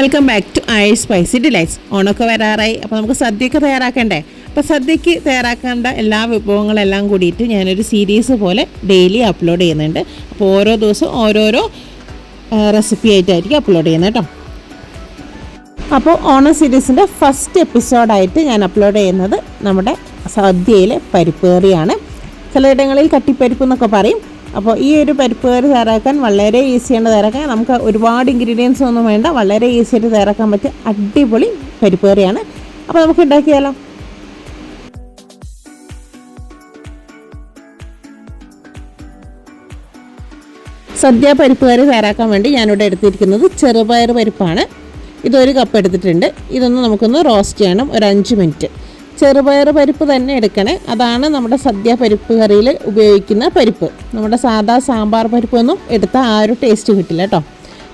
Welcome back to I spicy delights. ഓണമൊക്കെ വരാറായി. അപ്പോൾ നമുക്ക് സദ്യയൊക്കെ തയ്യാറാക്കണ്ടേ? അപ്പോൾ സദ്യയ്ക്ക് തയ്യാറാക്കേണ്ട എല്ലാ വിഭവങ്ങളെല്ലാം കൂടിയിട്ട് ഞാനൊരു സീരീസ് പോലെ ഡെയിലി അപ്ലോഡ് ചെയ്യുന്നുണ്ട്. അപ്പോൾ ഓരോ ദിവസവും ഓരോരോ റെസിപ്പി ആയിട്ടായിരിക്കും അപ്ലോഡ് ചെയ്യുന്നത് കേട്ടോ. അപ്പോൾ ഓണം സീരീസിൻ്റെ ഫസ്റ്റ് എപ്പിസോഡായിട്ട് ഞാൻ അപ്ലോഡ് ചെയ്യുന്നത് നമ്മുടെ സദ്യയിലെ പരിപ്പ് കറിയാണ്. ചിലയിടങ്ങളിൽ കട്ടിപ്പരിപ്പ് എന്നൊക്കെ പറയും. അപ്പോൾ ഈ ഒരു പരിപ്പ് കറി തയ്യാറാക്കാൻ വളരെ ഈസിയാണ് തയ്യാറാക്കാൻ. നമുക്ക് ഒരുപാട് ഇൻഗ്രീഡിയൻസ് ഒന്നും വേണ്ട, വളരെ ഈസിയായിട്ട് തയ്യാറാക്കാൻ പറ്റിയ അടിപൊളി പരിപ്പ് കറിയാണ്. അപ്പോൾ നമുക്ക് ഉണ്ടാക്കിയാലോ. സദ്യ പരിപ്പ് കറി തയ്യാറാക്കാൻ വേണ്ടി ഞാനിവിടെ എടുത്തിരിക്കുന്നത് ചെറുപയർ പരിപ്പാണ്. ഇതൊരു കപ്പ് എടുത്തിട്ടുണ്ട്. ഇതൊന്ന് നമുക്കൊന്ന് റോസ്റ്റ് ചെയ്യണം ഒരു 5 മിനിറ്റ്. ചെറുപയർ പരിപ്പ് തന്നെ എടുക്കണേ, അതാണ് നമ്മുടെ സദ്യ പരിപ്പ് കറിയിൽ ഉപയോഗിക്കുന്ന പരിപ്പ്. നമ്മുടെ സാധാ സാമ്പാർ പരിപ്പൊന്നും എടുത്താൽ ആ ഒരു ടേസ്റ്റ് കിട്ടില്ല കേട്ടോ.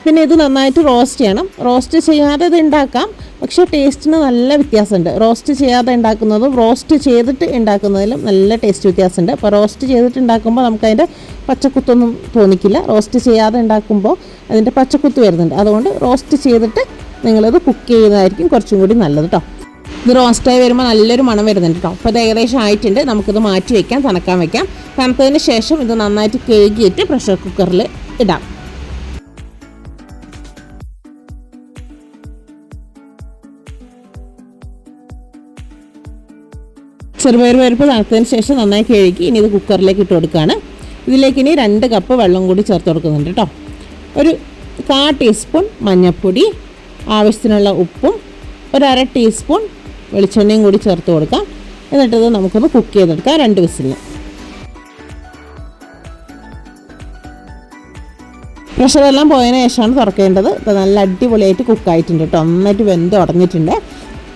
പിന്നെ ഇത് നന്നായിട്ട് റോസ്റ്റ് ചെയ്യണം. റോസ്റ്റ് ചെയ്യാതെ ഇത് ഉണ്ടാക്കാം, പക്ഷേ ടേസ്റ്റിന് നല്ല വ്യത്യാസമുണ്ട്. റോസ്റ്റ് ചെയ്യാതെ ഉണ്ടാക്കുന്നതും റോസ്റ്റ് ചെയ്തിട്ട് ഉണ്ടാക്കുന്നതിലും നല്ല ടേസ്റ്റ് വ്യത്യാസമുണ്ട്. അപ്പോൾ റോസ്റ്റ് ചെയ്തിട്ട് ഉണ്ടാക്കുമ്പോൾ നമുക്കതിൻ്റെ പച്ചക്കുത്തൊന്നും തോന്നിക്കില്ല. റോസ്റ്റ് ചെയ്യാതെ ഉണ്ടാക്കുമ്പോൾ അതിൻ്റെ പച്ചക്കുത്ത് വരുന്നുണ്ട്. അതുകൊണ്ട് റോസ്റ്റ് ചെയ്തിട്ട് നിങ്ങളത് കുക്ക് ചെയ്യുന്നതായിരിക്കും കുറച്ചും കൂടി നല്ലത് കേട്ടോ. ഇത് റോസ്റ്റായി വരുമ്പോൾ നല്ലൊരു മണം വരുന്നുണ്ട് കേട്ടോ. അപ്പോൾ ഇത് ഏകദേശം ആയിട്ടുണ്ട്. നമുക്കിത് മാറ്റി വയ്ക്കാം, തണക്കാൻ വയ്ക്കാം. തണുത്തതിന് ശേഷം ഇത് നന്നായിട്ട് കഴുകിയിട്ട് പ്രഷർ കുക്കറിൽ ഇടാം. ചെറുപയർ പരിപ്പ് തണുത്തതിന് ശേഷം നന്നായി കഴുകി ഇനി ഇത് കുക്കറിലേക്ക് ഇട്ട് കൊടുക്കുകയാണ്. ഇതിലേക്ക് ഇനി 2 കപ്പ് വെള്ളം കൂടി ചേർത്ത് കൊടുക്കുന്നുണ്ട് കേട്ടോ. ഒരു 1/4 ടീസ്പൂൺ മഞ്ഞൾപ്പൊടി, ആവശ്യത്തിനുള്ള ഉപ്പും, ഒരു 1/2 ടീസ്പൂൺ വെളിച്ചെണ്ണയും കൂടി ചേർത്ത് കൊടുക്കാം. എന്നിട്ടത് നമുക്കൊന്ന് കുക്ക് ചെയ്തെടുക്കാം 2 വിസിലിന്. പ്രഷറെല്ലാം പോയതിന് ശേഷമാണ് തുറക്കേണ്ടത്. ഇത് നല്ല അടിപൊളിയായിട്ട് കുക്കായിട്ടുണ്ട് കേട്ടോ. നന്നായിട്ട് വെന്ത് ഉടഞ്ഞിട്ടുണ്ട്.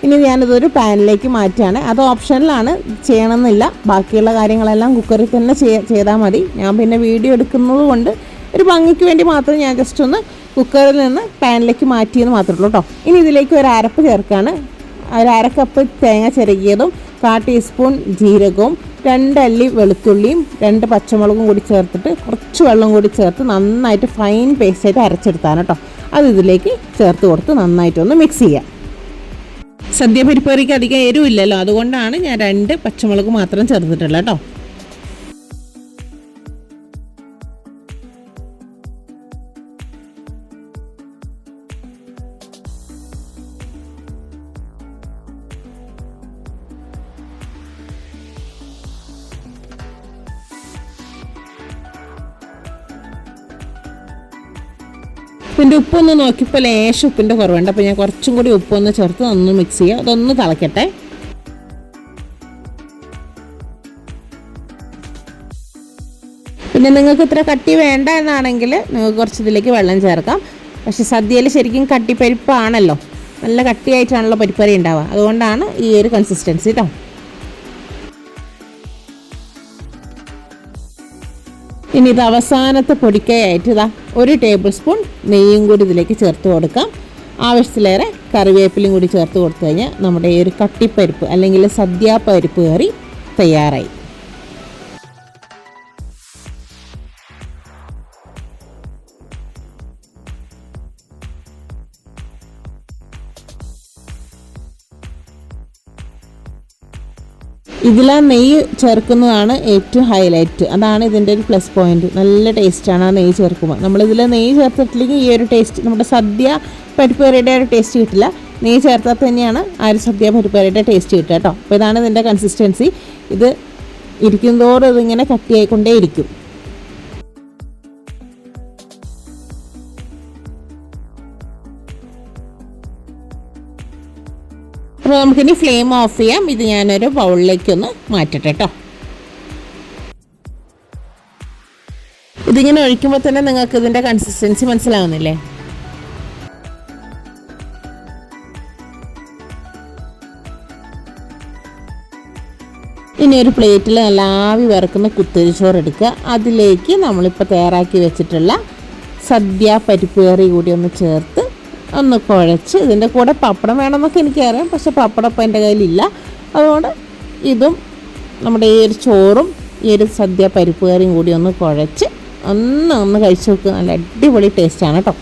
ഇനി ഞാനിതൊരു പാനിലേക്ക് മാറ്റുകയാണ്. അത് ഓപ്ഷനിലാണ്, ചെയ്യണമെന്നില്ല. ബാക്കിയുള്ള കാര്യങ്ങളെല്ലാം കുക്കറിൽ തന്നെ ചെയ്താൽ മതി. ഞാൻ പിന്നെ വീഡിയോ എടുക്കുന്നത് കൊണ്ട് ഒരു ഭംഗിക്ക് വേണ്ടി മാത്രം ഞാൻ ജസ്റ്റ് ഒന്ന് കുക്കറിൽ നിന്ന് പാനിലേക്ക് മാറ്റിയെന്ന് മാത്രമേ ഉള്ളൂ കേട്ടോ. ഇനി ഇതിലേക്ക് ഒരു അരപ്പ് ചേർക്കുകയാണ്. ഒരു 1/2 കപ്പ് തേങ്ങ ചിരകിയതും 1/4 ടീസ്പൂൺ ജീരകവും 2 അല്ലി വെളുത്തുള്ളിയും 2 പച്ചമുളകും കൂടി ചേർത്തിട്ട് കുറച്ച് വെള്ളം കൂടി ചേർത്ത് നന്നായിട്ട് ഫൈൻ പേസ്റ്റായിട്ട് അരച്ചെടുത്താണ് കേട്ടോ. അത് ഇതിലേക്ക് ചേർത്ത് കൊടുത്ത് നന്നായിട്ടൊന്ന് മിക്സ് ചെയ്യാം. സദ്യ പരിപ്പ് കറിക്ക് അധികം എരിവില്ലല്ലോ, അതുകൊണ്ടാണ് ഞാൻ 2 പച്ചമുളക് മാത്രം ചേർത്തിട്ടുള്ളത് കേട്ടോ. ഇതിൻ്റെ ഉപ്പൊന്ന് നോക്കിയപ്പോൾ ലേശം ഉപ്പിൻ്റെ കുറവുണ്ട്. അപ്പോൾ ഞാൻ കുറച്ചും കൂടി ഉപ്പൊന്ന് ചേർത്ത് ഒന്ന് മിക്സ് ചെയ്യുക. അതൊന്ന് തിളക്കട്ടെ. പിന്നെ നിങ്ങൾക്ക് ഇത്ര കട്ടി വേണ്ട എന്നാണെങ്കിൽ നിങ്ങൾക്ക് കുറച്ച് ഇതിലേക്ക് വെള്ളം ചേർക്കാം. പക്ഷേ സദ്യയിൽ ശരിക്കും കട്ടിപ്പരിപ്പാണല്ലോ, നല്ല കട്ടിയായിട്ടാണല്ലോ പരിപ്പറി ഉണ്ടാവുക. അതുകൊണ്ടാണ് ഈ ഒരു കൺസിസ്റ്റൻസി കേട്ടോ. ഇനി ഇത് അവസാനത്തെ പൊടിക്കയായിട്ട് ഇതാ 1 ടേബിൾ സ്പൂൺ നെയ്യും കൂടി ഇതിലേക്ക് ചേർത്ത് കൊടുക്കാം. ആവശ്യത്തിലേറെ കറിവേപ്പിലയും കൂടി ചേർത്ത് കൊടുത്തു കഴിഞ്ഞാൽ നമ്മുടെ ഈ ഒരു കട്ടിപ്പരിപ്പ് അല്ലെങ്കിൽ സദ്യ പരിപ്പ് കറി തയ്യാറായി. ഇതിൽ നെയ്യ് ചേർക്കുന്നതാണ് ഏറ്റവും ഹൈലൈറ്റ്. അതാണ് ഇതിൻ്റെ ഒരു പ്ലസ് പോയിന്റ്. നല്ല ടേസ്റ്റാണ് ആ നെയ്യ് ചേർക്കുമ്പോൾ. നമ്മളിതിൽ നെയ്യ് ചേർത്തിട്ടില്ലെങ്കിൽ ഈ ഒരു ടേസ്റ്റ്, നമ്മുടെ സദ്യ പരിപ്പ് കറിയുടെ ഒരു ടേസ്റ്റ് കിട്ടില്ല. നെയ്യ് ചേർത്താൽ തന്നെയാണ് ആ ഒരു സദ്യ പരിപ്പ് കറിയുടെ ടേസ്റ്റ് കിട്ടുക കേട്ടോ. അപ്പോൾ ഇതാണ് ഇതിൻ്റെ കൺസിസ്റ്റൻസി. ഇത് ഇരിക്കും തോറും ഇതിങ്ങനെ കട്ടിയായിക്കൊണ്ടേ ഇരിക്കും. അപ്പോൾ നമുക്കിനി ഫ്ലെയിം ഓഫ് ചെയ്യാം. ഇത് ഞാനൊരു ബൗളിലേക്കൊന്ന് മാറ്റട്ടെ കേട്ടോ. ഇതിങ്ങനെ ഒഴിക്കുമ്പോൾ തന്നെ നിങ്ങൾക്ക് ഇതിൻ്റെ കൺസിസ്റ്റൻസി മനസ്സിലാവുന്നില്ലേ? ഇനി ഒരു പ്ലേറ്റിൽ നല്ല ആവി വറക്കുന്ന കുത്തരിച്ചോറ് എടുക്കുക. അതിലേക്ക് നമ്മളിപ്പോൾ തയ്യാറാക്കി വെച്ചിട്ടുള്ള സദ്യ പരിപ്പ് കറി കൂടി ഒന്ന് ചേർത്ത് ഒന്ന് കുഴച്ച്, ഇതിൻ്റെ കൂടെ പപ്പടം വേണമെന്നൊക്കെ എനിക്കറിയാം, പക്ഷെ പപ്പടം ഇപ്പം എൻ്റെ കയ്യിലില്ല. അതുകൊണ്ട് ഇതും നമ്മുടെ ഈ ഒരു ചോറും ഈ ഒരു സദ്യ പരിപ്പ് കറിയും കൂടി ഒന്ന് കുഴച്ച് ഒന്ന് കഴിച്ച് നോക്കുക. നല്ല അടിപൊളി ടേസ്റ്റാണ് കേട്ടോ.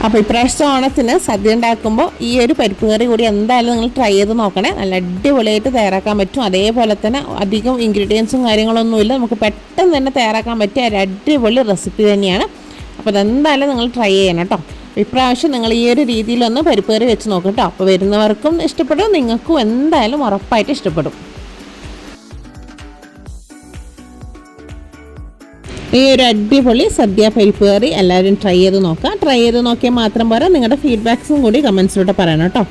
അപ്പോൾ ഇപ്രാവശ്യത്തെ ഓണത്തിന് സദ്യ ഉണ്ടാക്കുമ്പോൾ ഈ ഒരു പരിപ്പ് കറി കൂടി എന്തായാലും നിങ്ങൾ ട്രൈ ചെയ്ത് നോക്കണേ. നല്ല അടിപൊളിയായിട്ട് തയ്യാറാക്കാൻ പറ്റും. അതേപോലെ തന്നെ അധികം ഇൻഗ്രീഡിയൻസും കാര്യങ്ങളൊന്നുമില്ല, നമുക്ക് പെട്ടെന്ന് തന്നെ തയ്യാറാക്കാൻ പറ്റിയ ഒരു അടിപൊളി റെസിപ്പി തന്നെയാണ്. അപ്പോൾ അതെന്തായാലും നിങ്ങൾ ട്രൈ ചെയ്യണം കേട്ടോ. ഇപ്രാവശ്യം നിങ്ങൾ ഈ ഒരു രീതിയിലൊന്ന് പരിപ്പ് കറി വെച്ച് നോക്കും കേട്ടോ. അപ്പോൾ വരുന്നവർക്കും ഇഷ്ടപ്പെടും, നിങ്ങൾക്കും എന്തായാലും ഉറപ്പായിട്ട് ഇഷ്ടപ്പെടും. ഈ ഒരു അടിപൊളി സദ്യ പരിപ്പ് കറി എല്ലാവരും ട്രൈ ചെയ്ത് നോക്കാം. ട്രൈ ചെയ്ത് നോക്കിയാൽ മാത്രം പോരാ, നിങ്ങളുടെ ഫീഡ്ബാക്സും കൂടി കമൻസിലൂടെ പറയണം കേട്ടോ.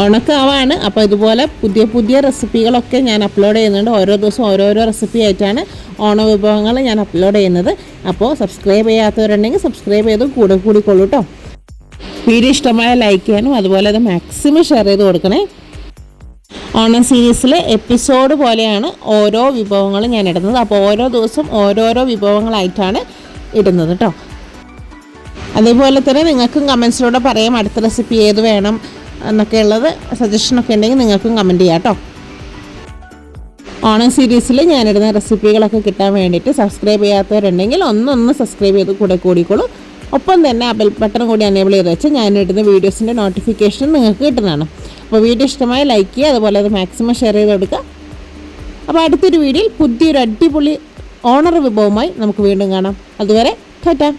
ഓണക്കാവാണ്, അപ്പോൾ ഇതുപോലെ പുതിയ പുതിയ റെസിപ്പികളൊക്കെ ഞാൻ അപ്ലോഡ് ചെയ്യുന്നുണ്ട്. ഓരോ ദിവസവും ഓരോരോ റെസിപ്പി ആയിട്ടാണ് ഓണ വിഭവങ്ങൾ ഞാൻ അപ്ലോഡ് ചെയ്യുന്നത്. അപ്പോൾ സബ്സ്ക്രൈബ് ചെയ്യാത്തവരുണ്ടെങ്കിൽ സബ്സ്ക്രൈബ് ചെയ്ത് കൂടിക്കൊള്ളൂ കേട്ടോ. വീഡിയോ ഇഷ്ടമായ ലൈക്ക് ചെയ്യാനും അതുപോലെ അത് മാക്സിമം ഷെയർ ചെയ്ത് കൊടുക്കണേ. ഓണം സീരീസിലെ എപ്പിസോഡ് പോലെയാണ് ഓരോ വിഭവങ്ങളും ഞാൻ ഇടുന്നത്. അപ്പോൾ ഓരോ ദിവസവും ഓരോരോ വിഭവങ്ങളായിട്ടാണ് ഇടുന്നത് കേട്ടോ. അതേപോലെ തന്നെ നിങ്ങൾക്കും കമൻസിലൂടെ പറയാം അടുത്ത റെസിപ്പി ഏത് വേണം എന്നൊക്കെ ഉള്ളത്. സജഷനൊക്കെ ഉണ്ടെങ്കിൽ നിങ്ങൾക്കും കമൻറ്റ് ചെയ്യാം കേട്ടോ. ഓണം സീരീസിൽ ഞാനിടുന്ന റെസിപ്പികളൊക്കെ കിട്ടാൻ വേണ്ടിയിട്ട് സബ്സ്ക്രൈബ് ചെയ്യാത്തവരുണ്ടെങ്കിൽ ഒന്ന് സബ്സ്ക്രൈബ് ചെയ്ത് കൂടിക്കോളൂ. ഒപ്പം തന്നെ ആ ബെൽ ബട്ടൺ കൂടി എനേബിൾ ചെയ്ത് വെച്ചാൽ ഞാനിടുന്ന വീഡിയോസിൻ്റെ നോട്ടിഫിക്കേഷൻ നിങ്ങൾക്ക് കിട്ടുന്നതാണ്. അപ്പോൾ വീഡിയോ ഇഷ്ടമായി ലൈക്ക് ചെയ്യുക, അതുപോലെ അത് മാക്സിമം ഷെയർ ചെയ്ത് കൊടുക്കുക. അപ്പോൾ അടുത്തൊരു വീഡിയോയിൽ പുതിയൊരു അടിപൊളി ഓണർ വിഭവമായി നമുക്ക് വീണ്ടും കാണാം. അതുവരെ ടാറ്റാ.